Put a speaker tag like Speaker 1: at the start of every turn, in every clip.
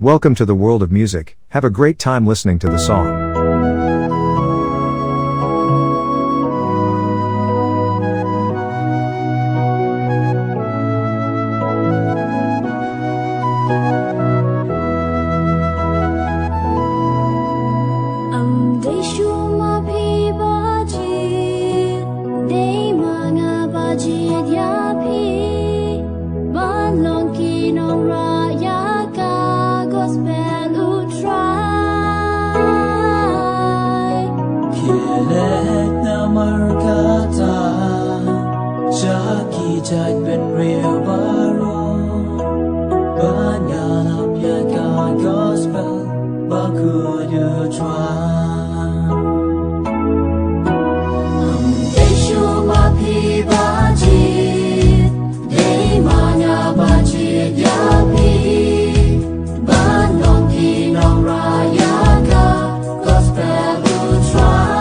Speaker 1: Welcome to the world of music. Have a great time listening to the song.
Speaker 2: Judge been real baro Banyala piaka gospel But could you try Deshu mapi baji Dei manya baji yapi Banong kinong raya ka Gospel who try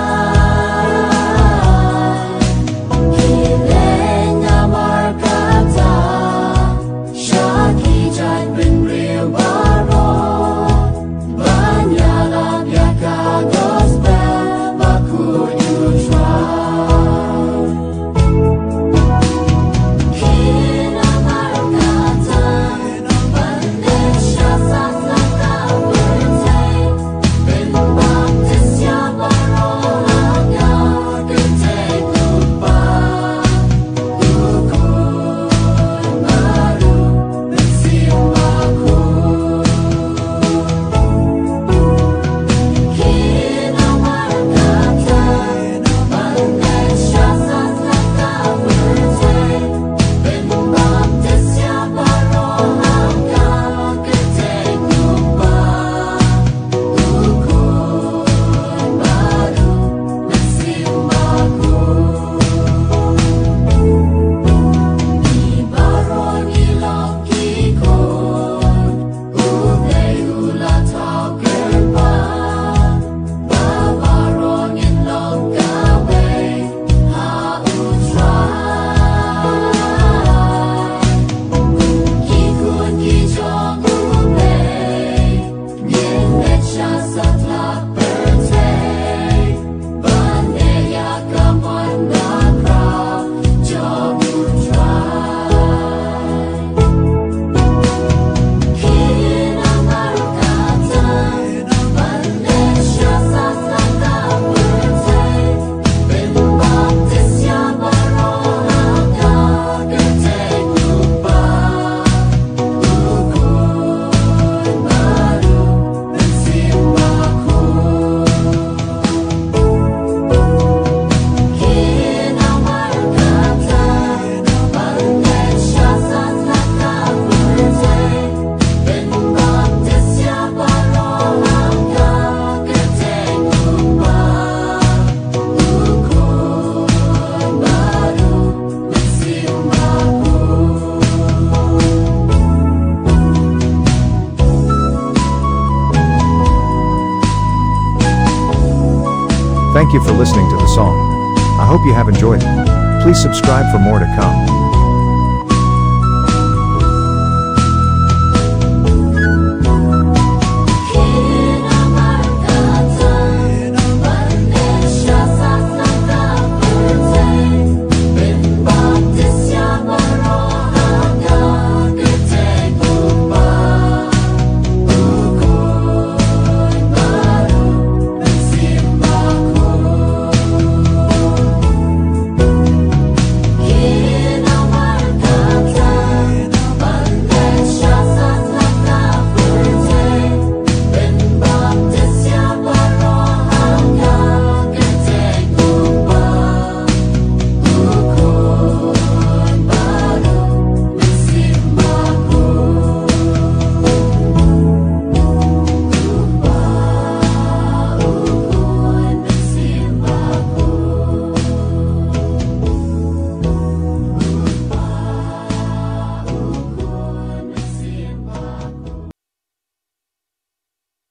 Speaker 1: Thank you for listening to the song. I hope you have enjoyed it. Please subscribe for more to come.